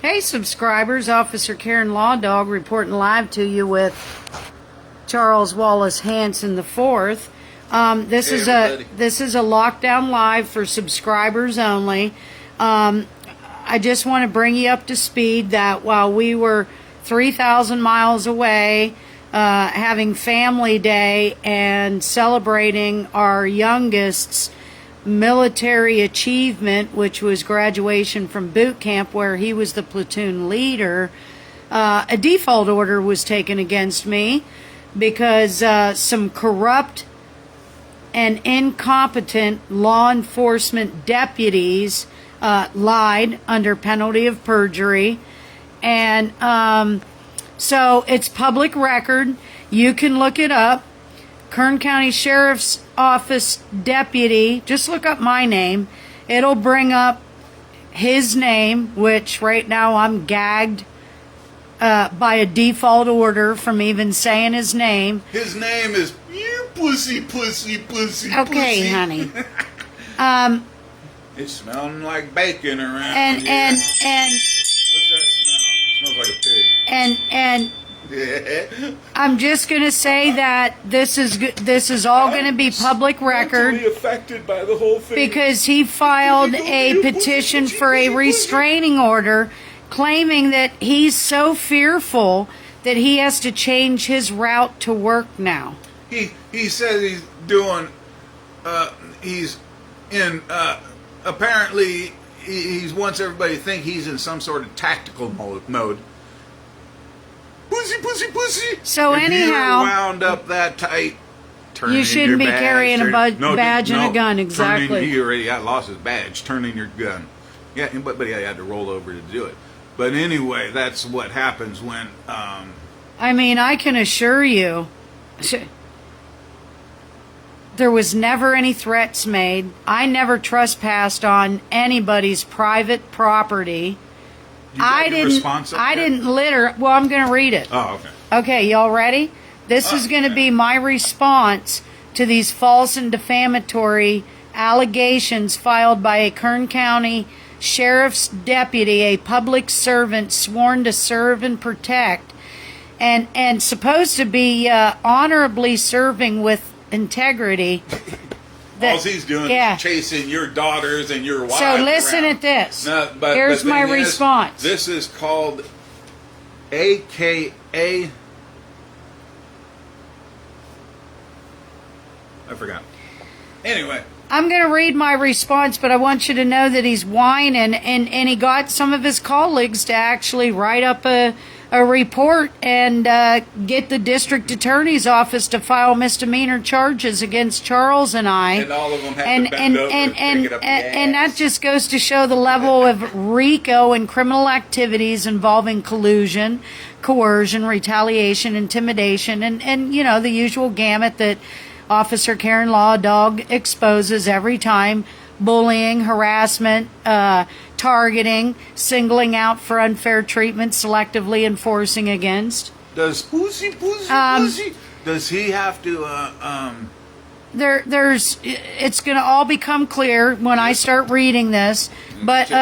Hey subscribers, Officer Kern Law Dog reporting live to you with Charles Wallace Hanson IV. This is a lockdown live for subscribers only. I just want to bring you up to speed that while we were 3,000 miles away having family day and celebrating our youngest's military achievement, which was graduation from boot camp where he was the platoon leader, a default order was taken against me because some corrupt and incompetent law enforcement deputies lied under penalty of perjury. And so it's public record. You can look it up. Kern County Sheriff's Office deputy, just look up my name. It'll bring up his name, which right now I'm gagged by a default order from even saying his name. His name is you pussy. Okay, honey. It's smelling like bacon around and here. and What's that smell? It smells like a pig. and Yeah. I'm just going to say that this is all going to be public record Mentally affected by the whole thing. because he filed a petition for a restraining order claiming that he's so fearful that he has to change his route to work now. He says he's doing he's in apparently he wants everybody to think he's in some sort of tactical mode. Pussy. So if anyhow, you're wound up that tight, turn you in shouldn't your be badge, carrying a badge and a gun. Exactly. He already lost his badge. Turn in your gun. Yeah, but he had to roll over to do it. But anyway, that's what happens when. I mean, I can assure you, there was never any threats made. I never trespassed on anybody's private property. I didn't litter. Well, I'm going to read it. Oh, okay. Okay, y'all ready? This is going to be my response to these false and defamatory allegations filed by a Kern County Sheriff's deputy, a public servant sworn to serve and protect, and supposed to be honorably serving with integrity. All he's doing is chasing your daughters and your wives. So listen around. at this. No, Here's my response. This is called AKA. I forgot. Anyway. I'm going to read my response, but I want you to know that he's whining, and he got some of his colleagues to actually write up a report and get the district attorney's office to file misdemeanor charges against Charles and I. And all of them have to bend over and pick it up the ass. And that just goes to show the level of RICO and criminal activities involving collusion, coercion, retaliation, intimidation, and you know, the usual gamut that Officer Kern Law Dog exposes every time: bullying, harassment, targeting, singling out for unfair treatment, selectively enforcing against. Does pussy? Does he have to? It's going to all become clear when I start reading this, but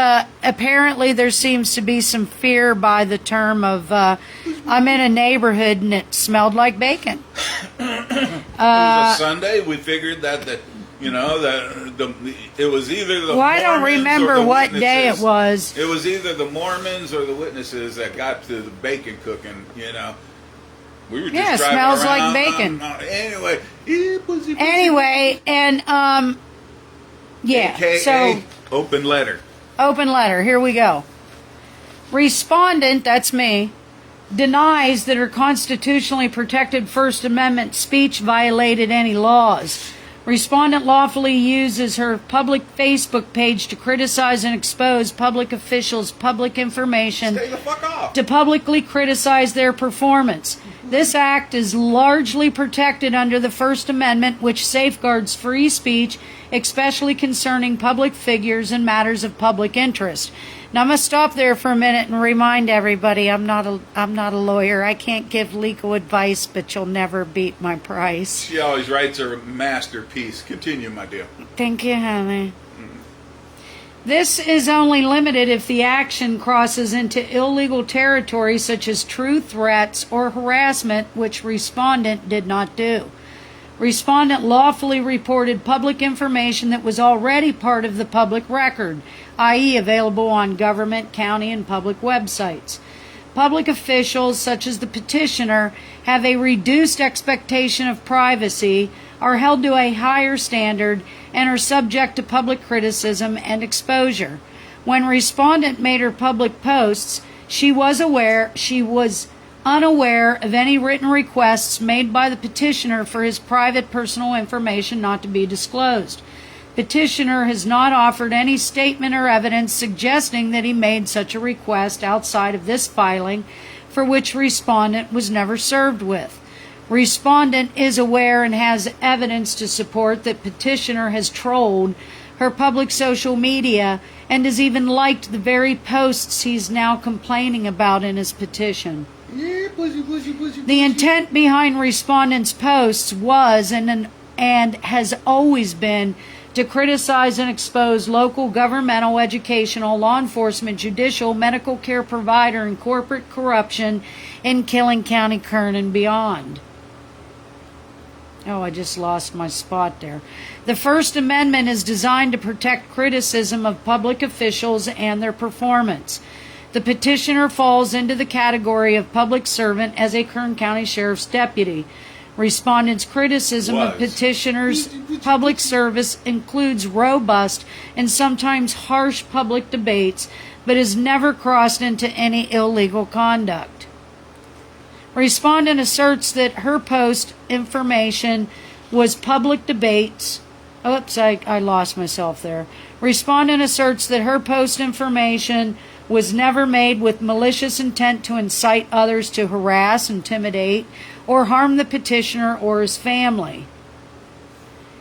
apparently there seems to be some fear by the term of I'm in a neighborhood and it smelled like bacon. It was a Sunday. We figured that it was either the. Well, I don't remember what day it was. It was either the Mormons or the witnesses that got to the bacon cooking. You know, we were just driving smells around, like bacon. Pussy. Anyway, and AKA so open letter. Open letter. Here we go. Respondent, that's me, denies that her constitutionally protected First Amendment speech violated any laws. Respondent lawfully uses her public Facebook page to criticize and expose public officials' public information Stay the fuck off. to publicly criticize their performance. This act is largely protected under the First Amendment, which safeguards free speech, especially concerning public figures and matters of public interest. Now I'm going to stop there for a minute and remind everybody I'm not a lawyer. I can't give legal advice, but you'll never beat my price. She always writes her masterpiece. Continue, my dear. Thank you, honey. This is only limited if the action crosses into illegal territory such as true threats or harassment, which respondent did not do. Respondent lawfully reported public information that was already part of the public record, i.e. available on government, county, and public websites. Public officials, such as the petitioner, have a reduced expectation of privacy, are held to a higher standard, and are subject to public criticism and exposure. When respondent made her public posts, she was unaware of any written requests made by the petitioner for his private personal information not to be disclosed. Petitioner has not offered any statement or evidence suggesting that he made such a request outside of this filing, for which respondent was never served with. Respondent is aware and has evidence to support that petitioner has trolled her public social media and has even liked the very posts he's now complaining about in his petition. The intent behind respondent's posts was and has always been to criticize and expose local governmental, educational, law enforcement, judicial, medical care provider, and corporate corruption in Killing County, Kern, and beyond. Oh, I just lost my spot there. The First Amendment is designed to protect criticism of public officials and their performance. The petitioner falls into the category of public servant as a Kern County Sheriff's deputy. Respondent's criticism of petitioner's public service includes robust and sometimes harsh public debates, but has never crossed into any illegal conduct. Respondent asserts that her post information was public debates. Oops, I lost myself there. Respondent asserts that her post information was never made with malicious intent to incite others to harass, intimidate, or harm the petitioner or his family.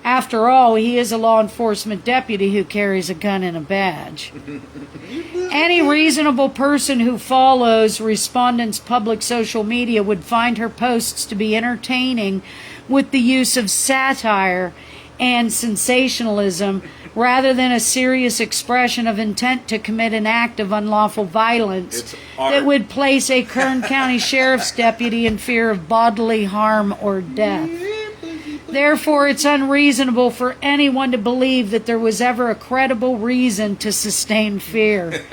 After all, he is a law enforcement deputy who carries a gun and a badge. Any reasonable person who follows respondent's public social media would find her posts to be entertaining with the use of satire and sensationalism rather than a serious expression of intent to commit an act of unlawful violence that would place a Kern County Sheriff's deputy in fear of bodily harm or death. Therefore, it's unreasonable for anyone to believe that there was ever a credible reason to sustain fear.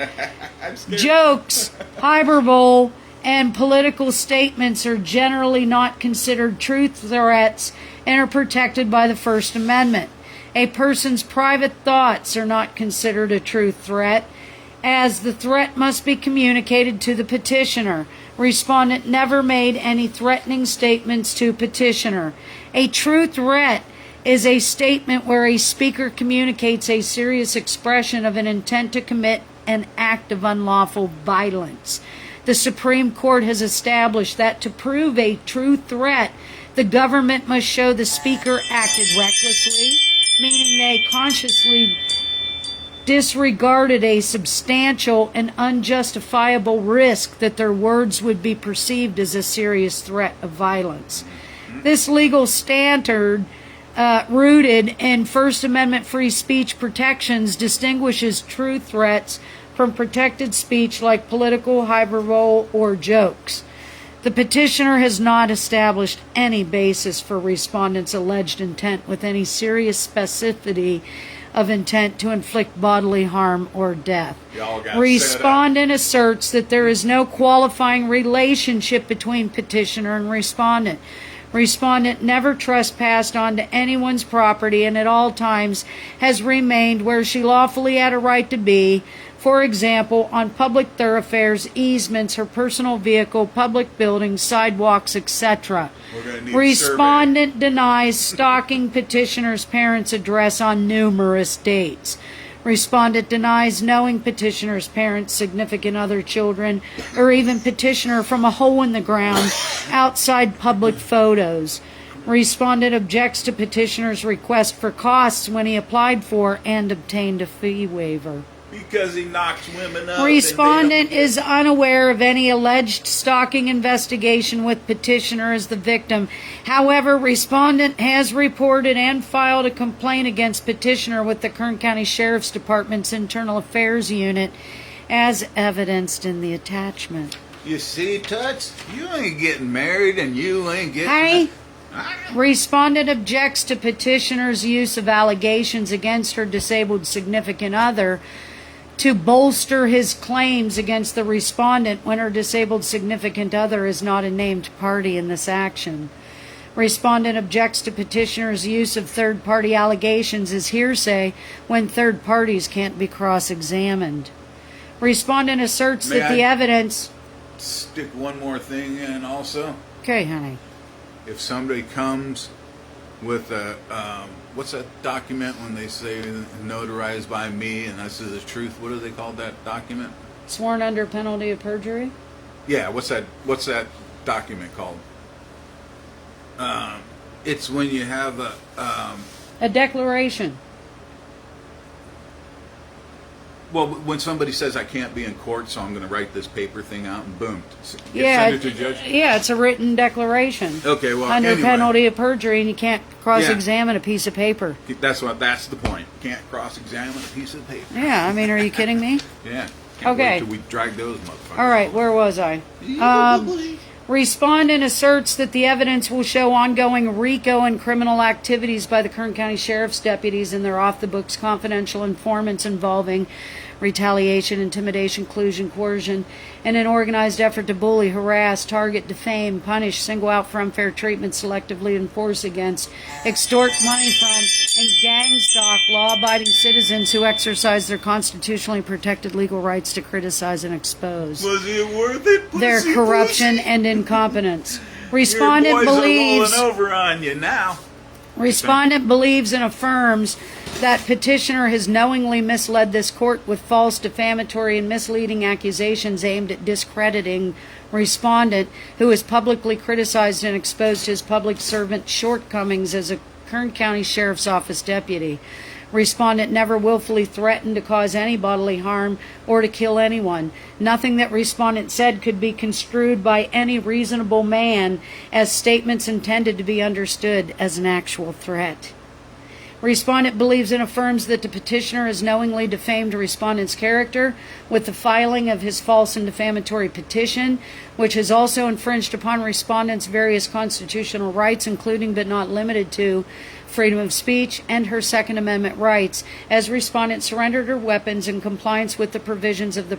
Jokes, hyperbole, and political statements are generally not considered truth threats and are protected by the First Amendment. A person's private thoughts are not considered a true threat, as the threat must be communicated to the petitioner. Respondent never made any threatening statements to petitioner. A true threat is a statement where a speaker communicates a serious expression of an intent to commit an act of unlawful violence. The Supreme Court has established that to prove a true threat, the government must show the speaker acted recklessly, meaning they consciously disregarded a substantial and unjustifiable risk that their words would be perceived as a serious threat of violence. This legal standard, rooted in First Amendment free speech protections, distinguishes true threats from protected speech like political hyperbole or jokes. The petitioner has not established any basis for respondent's alleged intent with any serious specificity of intent to inflict bodily harm or death. Respondent asserts that there is no qualifying relationship between petitioner and respondent. Respondent never trespassed onto anyone's property and at all times has remained where she lawfully had a right to be, for example, on public thoroughfares, easements, her personal vehicle, public buildings, sidewalks, etc. Respondent denies stalking petitioner's parents' address on numerous dates. Respondent denies knowing petitioner's parents, significant other children, or even petitioner from a hole in the ground outside public photos. Respondent objects to petitioner's request for costs when he applied for and obtained a fee waiver. Because he knocks women up. Respondent is unaware of any alleged stalking investigation with petitioner as the victim. However, respondent has reported and filed a complaint against petitioner with the Kern County Sheriff's Department's Internal Affairs Unit, as evidenced in the attachment. You see, Toots, you ain't getting married and you ain't getting... Hey, respondent objects to petitioner's use of allegations against her disabled significant other to bolster his claims against the respondent when her disabled significant other is not a named party in this action. Respondent objects to petitioner's use of third-party allegations as hearsay when third parties can't be cross-examined. Respondent asserts that the evidence... Stick one more thing in also. Okay, honey. If somebody comes with a... what's that document when they say notarized by me and this is the truth? What do they call that document? Sworn under penalty of perjury? Yeah, what's that document called? It's when you have a declaration. Well, when somebody says I can't be in court, so I'm going to write this paper thing out and boom, send it to a judge. Yeah, it's a written declaration. Okay, well, under penalty of perjury, and you can't cross-examine a piece of paper. That's the point. You can't cross-examine a piece of paper. Yeah, I mean, are you kidding me? Yeah. Can't wait till we drag those motherfuckers. All right, where was I? Respondent asserts that the evidence will show ongoing RICO and criminal activities by the Kern County Sheriff's deputies and their off-the-books confidential informants involving retaliation, intimidation, collusion, coercion, and an organized effort to bully, harass, target, defame, punish, single out for unfair treatment, selectively enforce against, extort money from, and gang stalk law-abiding citizens who exercise their constitutionally protected legal rights to criticize and expose. Was it worth it? Their corruption and incompetence. Respondent Your boys believes... are rolling over on you now. Respondent believes and affirms that petitioner has knowingly misled this court with false, defamatory, and misleading accusations aimed at discrediting respondent, who has publicly criticized and exposed his public servant shortcomings as a Kern County Sheriff's Office deputy. Respondent never willfully threatened to cause any bodily harm or to kill anyone. Nothing that respondent said could be construed by any reasonable man as statements intended to be understood as an actual threat. Respondent believes and affirms that the petitioner has knowingly defamed respondent's character with the filing of his false and defamatory petition, which has also infringed upon respondent's various constitutional rights, including but not limited to freedom of speech and her Second Amendment rights, as respondent surrendered her weapons in compliance with the provisions of the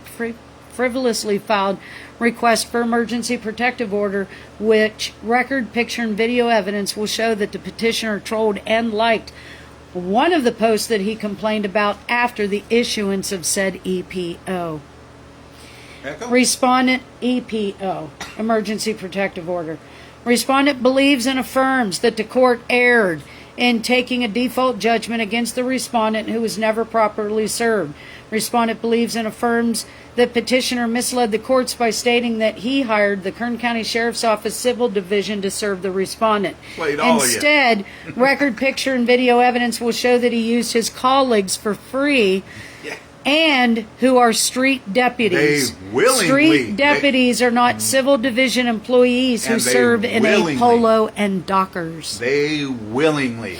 frivolously filed request for emergency protective order, which record, picture, and video evidence will show that the petitioner trolled and liked one of the posts that he complained about after the issuance of said EPO. Respondent EPO, Emergency Protective Order. Respondent believes and affirms that the court erred in taking a default judgment against the respondent who was never properly served. Respondent believes and affirms that petitioner misled the courts by stating that he hired the Kern County Sheriff's Office Civil Division to serve the respondent. Instead, record, picture, and video evidence will show that he used his colleagues for free and who are street deputies. Street deputies are not civil division employees who serve in a polo and dockers. They willingly.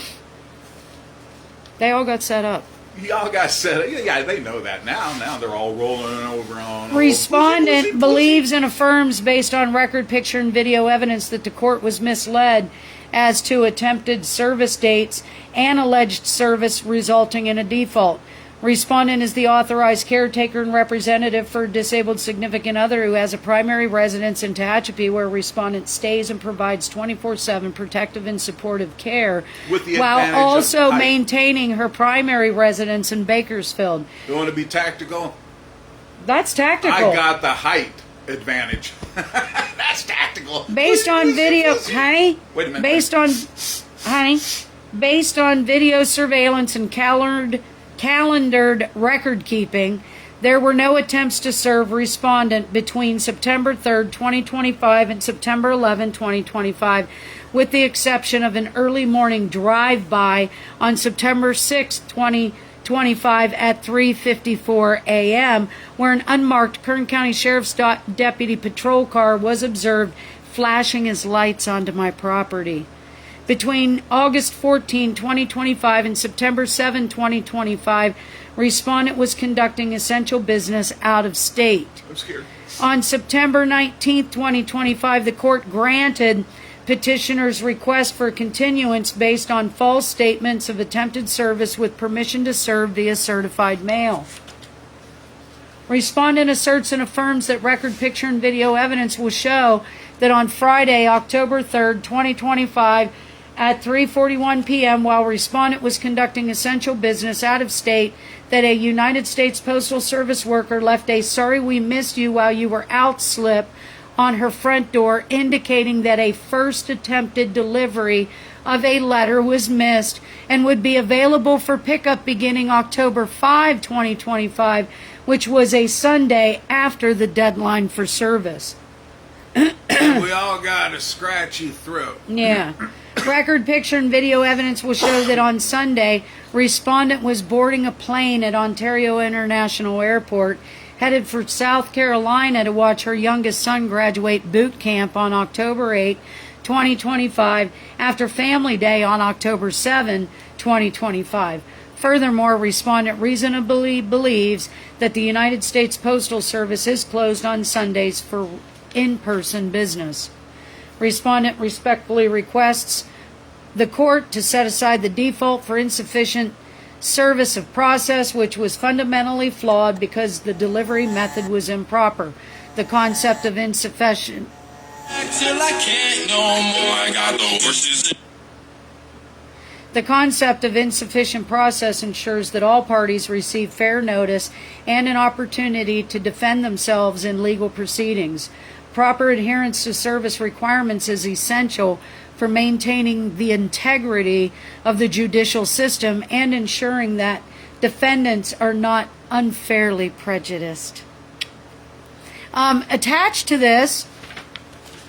They all got set up. Y'all got set up. Yeah, they know that now. Now they're all rolling over on. Respondent believes and affirms, based on record, picture, and video evidence, that the court was misled as to attempted service dates and alleged service resulting in a default. Respondent is the authorized caretaker and representative for a disabled significant other who has a primary residence in Tehachapi, where respondent stays and provides 24/7 protective and supportive care, while also maintaining her primary residence in Bakersfield. You want to be tactical? That's tactical. I got the height advantage. That's tactical. Based on video, honey. Wait a minute. Based on video surveillance and calendared record keeping, there were no attempts to serve respondent between September 3rd, 2025 and September 11, 2025, with the exception of an early morning drive-by on September 6th, 25 at 3:54 a.m., where an unmarked Kern County Sheriff's Deputy patrol car was observed flashing his lights onto my property. Between August 14, 2025 and September 7, 2025, respondent was conducting essential business out of state. I'm scared. On September 19, 2025, the court granted petitioner's request for continuance based on false statements of attempted service with permission to serve via certified mail. Respondent asserts and affirms that record, picture, and video evidence will show that on Friday, October 3, 2025, at 3:41 p.m., while respondent was conducting essential business out of state, that a United States Postal Service worker left a "sorry we missed you while you were out" slip on her front door, indicating that a first attempted delivery of a letter was missed and would be available for pickup beginning October 5, 2025, which was a Sunday after the deadline for service. We all got a scratchy throat. Yeah. Record, picture, and video evidence will show that on Sunday, respondent was boarding a plane at Ontario International Airport, headed for South Carolina to watch her youngest son graduate boot camp on October 8, 2025, after Family Day on October 7, 2025. Furthermore, respondent reasonably believes that the United States Postal Service is closed on Sundays for in-person business. Respondent respectfully requests the court to set aside the default for insufficient service of process, which was fundamentally flawed because the delivery method was improper. The concept of insufficient The concept of insufficient process ensures that all parties receive fair notice and an opportunity to defend themselves in legal proceedings. Proper adherence to service requirements is essential for maintaining the integrity of the judicial system and ensuring that defendants are not unfairly prejudiced. Attached to this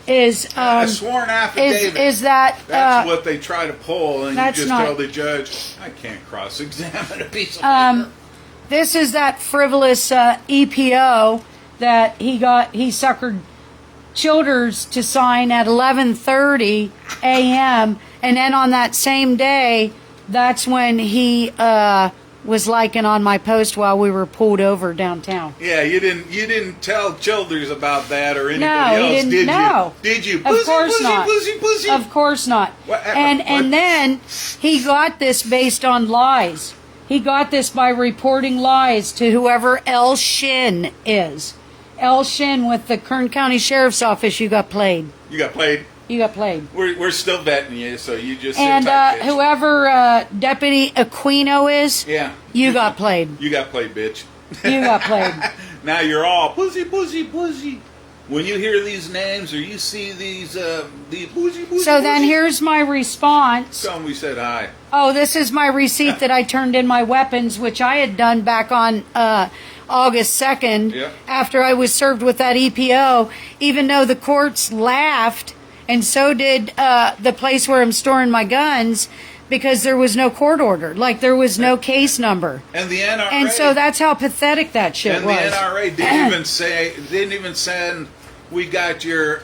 is a sworn affidavit. Is that that's what they try to pull, and you just not, tell the judge, "I can't cross-examine a piece of paper." This is that frivolous EPO that he suckered Childers to sign at 11:30 a.m. and then on that same day, that's when he was liking on my post while we were pulled over downtown. Yeah, you didn't tell Childers about that or anybody No, else, he didn't. did No. you? Did you? Of course not. Pussy. Of course not. And then he got this based on lies. He got this by reporting lies to whoever L. Shin is. L. Shin with the Kern County Sheriff's Office. You got played. You got played. You got played. We're still vetting you, so you just and sit tight, bitch. Whoever Deputy Aquino is, yeah, you got played. You got played, bitch. You got played. Now you're all pussy. When you hear these names or you see these pussy. So then here's my response. Tell them we said hi. Oh, this is my receipt that I turned in my weapons, which I had done back on August 2nd, after I was served with that EPO, even though the courts laughed, and so did the place where I'm storing my guns, because there was no court order. Like, there was no case number. And the NRA... And so that's how pathetic that shit was. And the NRA didn't even say, we got your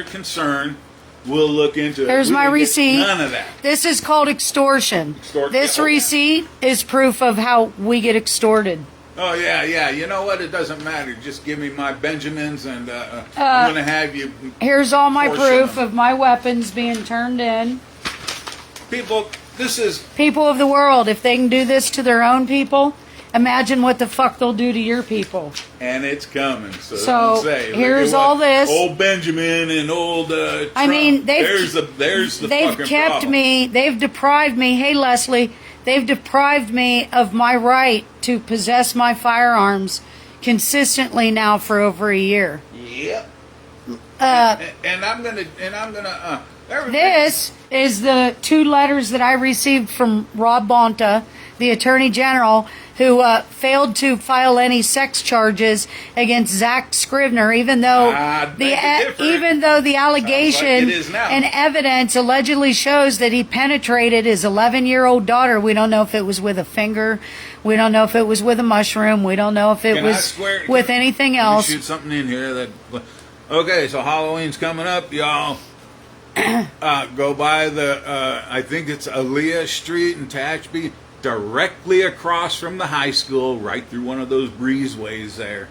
concern. We'll look into it. There's my receipt. None of that. This is called extortion. This receipt is proof of how we get extorted. Oh, yeah. You know what? It doesn't matter. Just give me my Benjamins, and I'm going to have you... Here's all my proof of my weapons being turned in. People, this is... People of the world, if they can do this to their own people, imagine what the fuck they'll do to your people. And it's coming. So here's all this. Old Benjamin and old Trump. I mean, there's the fucking problem. They've deprived me. Hey, Leslie, they've deprived me of my right to possess my firearms consistently now for over a year. Yep. And I'm gonna. This is the 2 letters that I received from Rob Bonta, the Attorney General, who failed to file any sex charges against Zach Scrivener, even though the allegation and evidence allegedly shows that he penetrated his 11-year-old daughter. We don't know if it was with a finger. We don't know if it was with a mushroom. We don't know if it was with anything else. Shoot something in here. Okay, so Halloween's coming up, y'all. Go by the, I think it's Aaliyah Street in Tehachapi, directly across from the high school, right through one of those breezeways there.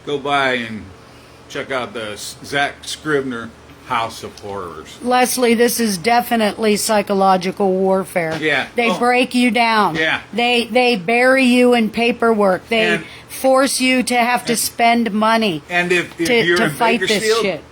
Go by and check out the Zach Scrivener House of Horrors. Leslie, this is definitely psychological warfare. Yeah. They break you down. Yeah. They bury you in paperwork. They force you to have to spend money if you're to in fight this Bakersfield, shit.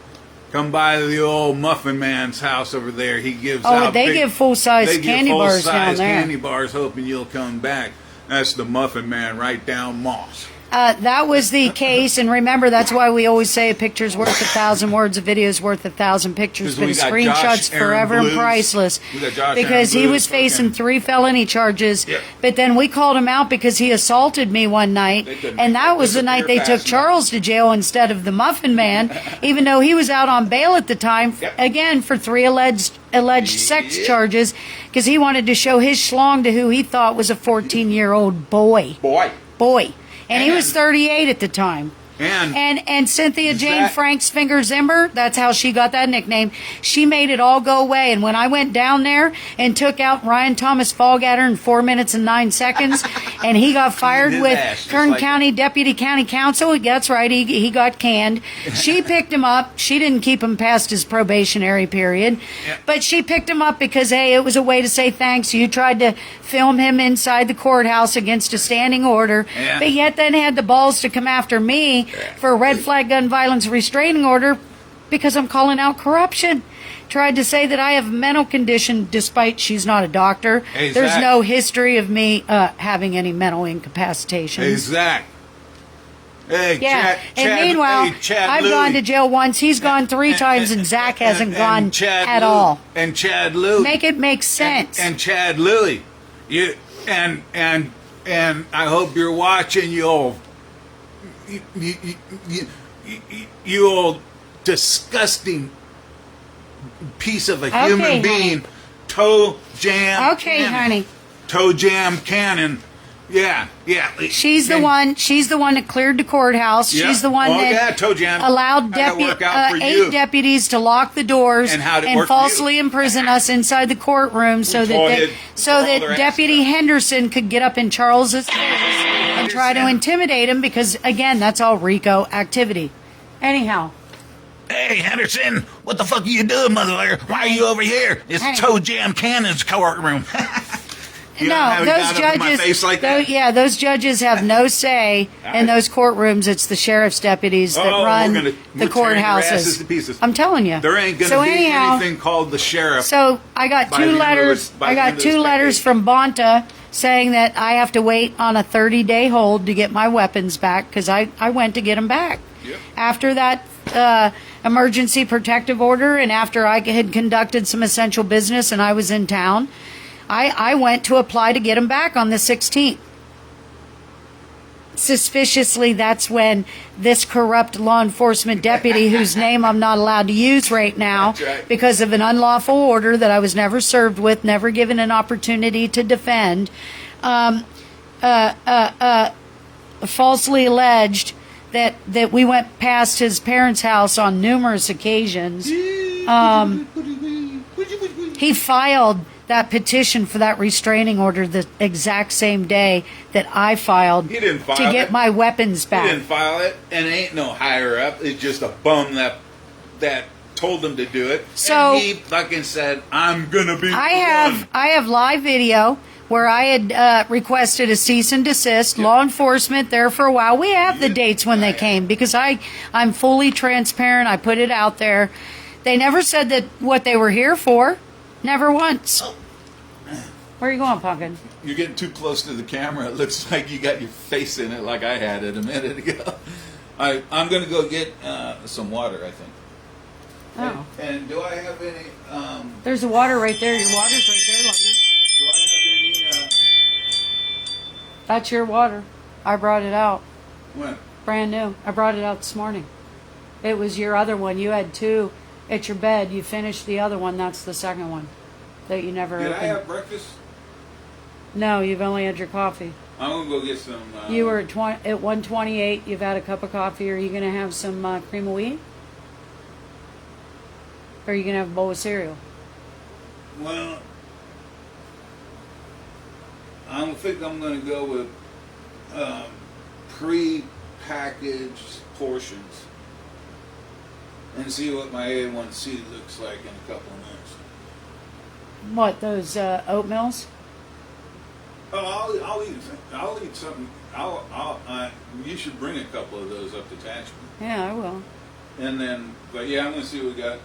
come by the old Muffin Man's house over there. He gives they give full-size candy bars down there. Candy bars, hoping you'll come back. That's the Muffin Man right down Moss. That was the case, and remember, that's why we always say a picture's worth 1,000 words, a video's worth 1,000 pictures, but screenshots forever and priceless. Because he was facing 3 felony charges, but then we called him out because he assaulted me one night, and that was the night they took Charles to jail instead of the Muffin Man, even though he was out on bail at the time, again, for 3 alleged sex charges, because he wanted to show his schlong to who he thought was a 14-year-old boy. And he was 38 at the time. And Cynthia Jane Frank's Finger Zimmer, that's how she got that nickname, she made it all go away. And when I went down there and took out Ryan Thomas Fallgatter in 4 minutes and 9 seconds, and he got fired with Kern County Deputy County Counsel, that's right, he got canned. She picked him up. She didn't keep him past his probationary period, but she picked him up because, hey, it was a way to say thanks. You tried to film him inside the courthouse against a standing order, but yet then had the balls to come after me for a red flag gun violence restraining order because I'm calling out corruption. Tried to say that I have a mental condition despite she's not a doctor. Hey, there's no history of me having any mental incapacitations. Hey, Zach. Hey, yeah. And meanwhile, I've gone to jail once. He's gone 3 times, and Zach hasn't gone at all. And Chad Louie. Make it make sense. And Chad Louie. And I hope you're watching, you old disgusting piece of a human being, toe jam. Okay, honey. Toe jam cannon. Yeah. She's the one that cleared the courthouse. Yeah. She's the one that allowed 8 deputies to lock the doors and falsely imprison us inside the courtroom so that Deputy Henderson could get up in Charles's face and try to intimidate him because, again, that's all RICO activity. Anyhow. Hey, Henderson, what the fuck are you doing, motherfucker? Why are you over here? It's Toe Jam Cannon's courtroom. No, those judges. Those judges have no say in those courtrooms. It's the sheriff's deputies that run the courthouses. I'm telling you. There ain't going to be anything called the sheriff. So I got 2 letters. I got 2 letters from Bonta saying that I have to wait on a 30-day hold to get my weapons back because I went to get them back. Yep. After that emergency protective order and after I had conducted some essential business and I was in town, I went to apply to get him back on the 16th. Suspiciously, that's when this corrupt law enforcement deputy, whose name I'm not allowed to use right now because of an unlawful order that I was never served with, never given an opportunity to defend, falsely alleged that we went past his parents' house on numerous occasions. He filed that petition for that restraining order the exact same day that I filed to get my weapons back. He didn't file it, and it ain't no higher up. It's just a bum that told him to do it. So and he fucking said, "I'm gonna be." I have live video where I had requested a cease and desist. Yep. Law enforcement there for a while. We have the dates when they came because I'm fully transparent. I put it out there. They never said that what they were here for. Never once. Oh. Where are you going, Pumpkin? You're getting too close to the camera. It looks like you got your face in it like I had it a minute ago. I'm going to go get some water, I think. Oh. And do I have any... There's the water right there. Your water's right there, Longer. Do I have any... That's your water. I brought it out. When? Brand new. I brought it out this morning. It was your other one. You had two at your bed. You finished the other one. That's the second one that you never Did opened. I have breakfast? No, you've only had your coffee. I'm going to go get some... You were at 128. You've had a cup of coffee. Are you going to have some cream of wheat? Or are you going to have a bowl of cereal? Well, I don't think I'm going to go with pre-packaged portions and see what my A1C looks like in a couple of minutes. What, those oatmeals? Oh, I'll eat something. You should bring a couple of those up to Attachment. Yeah, I will. And then, but yeah, I'm going to see what we got.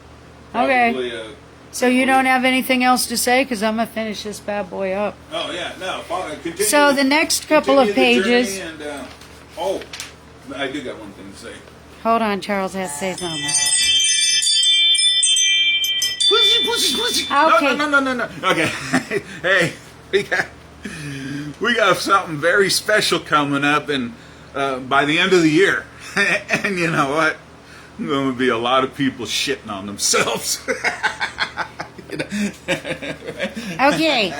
Okay. Probably, So you don't have anything else to say? Because I'm going to finish this bad boy up. Oh, yeah, no. Continue, So the next couple of pages... And, I do got one thing to say. Hold on, Charles has to say something. Pussy. Okay. No. Okay. Hey, we got something very special coming up, and by the end of the year. And you know what? There's going to be a lot of people shitting on themselves. Okay.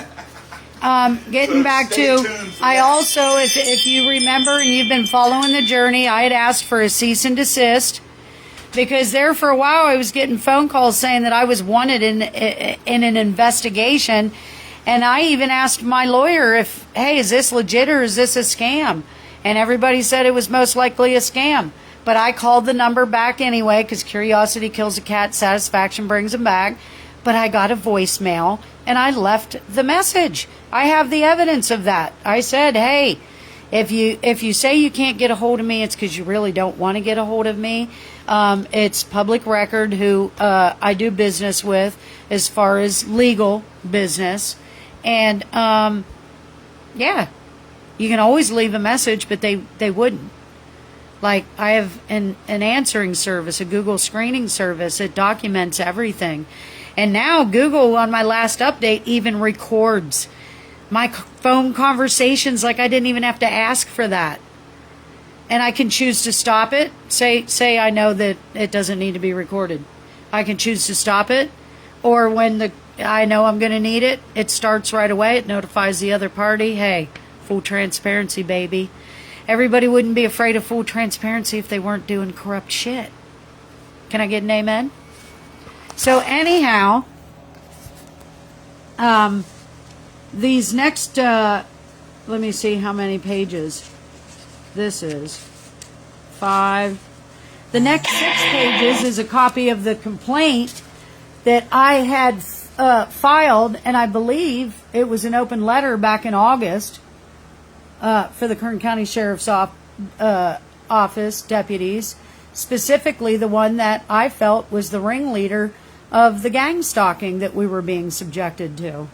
Getting back to, I also, if you remember and you've been following the journey, I had asked for a cease and desist because there for a while I was getting phone calls saying that I was wanted in an investigation, and I even asked my lawyer if, hey, is this legit or is this a scam? And everybody said it was most likely a scam. But I called the number back anyway because curiosity kills a cat, satisfaction brings him back. But I got a voicemail and I left the message. I have the evidence of that. I said, hey, if you say you can't get a hold of me, it's because you really don't want to get a hold of me. It's public record who I do business with as far as legal business. And, yeah, you can always leave a message, but they wouldn't. Like, I have an answering service, a Google screening service. It documents everything. And now Google, on my last update, even records my phone conversations like I didn't even have to ask for that. And I can choose to stop it. Say I know that it doesn't need to be recorded. I can choose to stop it. Or when I know I'm going to need it, it starts right away. It notifies the other party, hey, full transparency, baby. Everybody wouldn't be afraid of full transparency if they weren't doing corrupt shit. Can I get an amen? So anyhow, these next, let me see how many pages this is. 5. The next 6 pages is a copy of the complaint that I had filed, and I believe it was an open letter back in August. For the Kern County Sheriff's Office deputies, specifically the one that I felt was the ringleader of the gang stalking that we were being subjected to.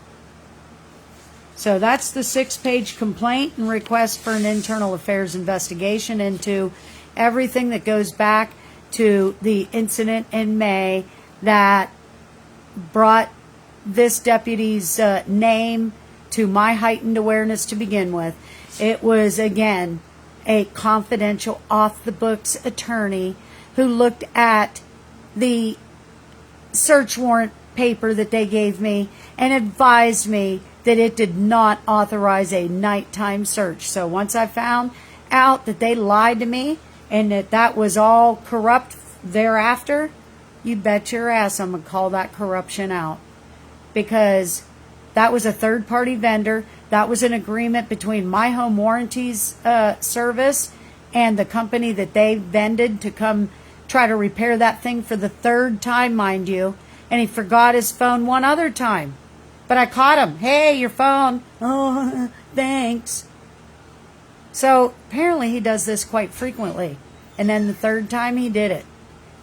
So that's the 6-page complaint and request for an internal affairs investigation into everything that goes back to the incident in May that brought this deputy's name to my heightened awareness to begin with. It was, again, a confidential, off-the-books attorney who looked at the search warrant paper that they gave me and advised me that it did not authorize a nighttime search. So once I found out that they lied to me and that was all corrupt thereafter, you bet your ass I'm going to call that corruption out. Because that was a third-party vendor. That was an agreement between my home warranties service and the company that they vended to come try to repair that thing for the 3rd time, mind you. And he forgot his phone one other time. But I caught him. Hey, your phone. Oh, thanks. So apparently he does this quite frequently. And then the 3rd time he did it.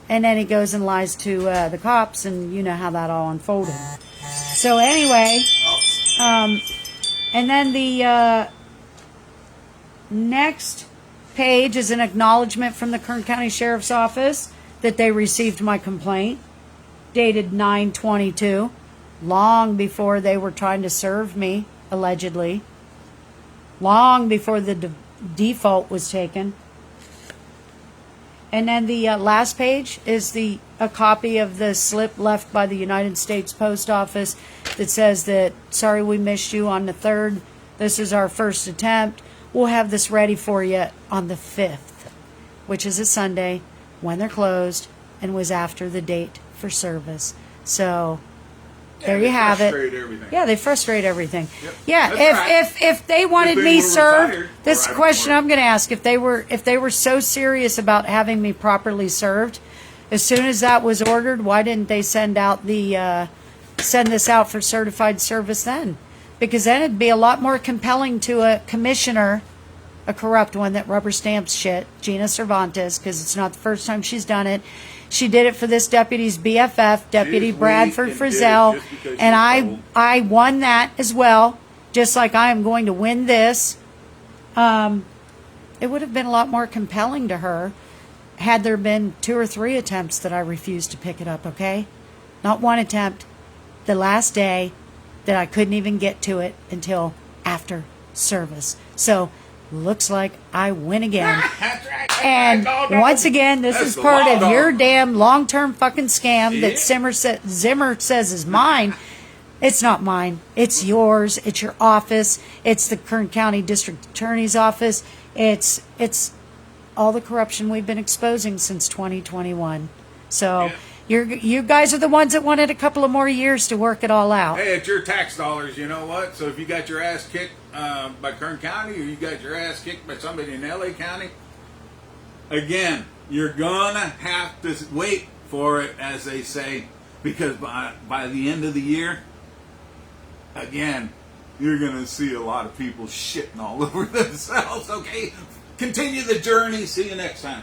And then he goes and lies to the cops, and you know how that all unfolded. So anyway, and then the next page is an acknowledgement from the Kern County Sheriff's Office that they received my complaint, dated 9/22, long before they were trying to serve me, allegedly. long before the default was taken. And then the last page is a copy of the slip left by the United States Post Office that says that, sorry we missed you on the 3rd. This is our first attempt. We'll have this ready for you on the 5th, which is a Sunday when they're closed and was after the date for service. So there you have it. Everything. Yeah, they frustrate everything. Yep. Yeah, if they wanted If they me were served, retired, this or I question don't I'm going to ask: if they were so serious about having me properly served, as soon as that was ordered, why didn't they send this out for certified service then? Because then it'd be a lot more compelling to a commissioner, a corrupt one that rubber stamps shit, Gina Cervantes, because it's not the first time she's done it. She did it for this deputy's BFF, Deputy Bradford Frizzell, and I won that as well, just like I am going to win this. It would have been a lot more compelling to her had there been 2 or 3 attempts that I refused to pick it up, okay? Not one attempt, the last day that I couldn't even get to it until after service. So, looks like I win again. That's right. And once again, this That's is part the of law, your dog. damn long-term fucking scam Yeah. that Zimmer says is mine. It's not mine. It's yours. It's your office. It's the Kern County District Attorney's office. It's all the corruption we've been exposing since 2021. So you guys are the ones that wanted a couple of more years to work it all out. Hey, it's your tax dollars, you know what? So if you got your ass kicked by Kern County, or you got your ass kicked by somebody in LA County, again, you're gonna have to wait for it, as they say, because by the end of the year, again, you're gonna see a lot of people shitting all over themselves. Okay, continue the journey. See you next time.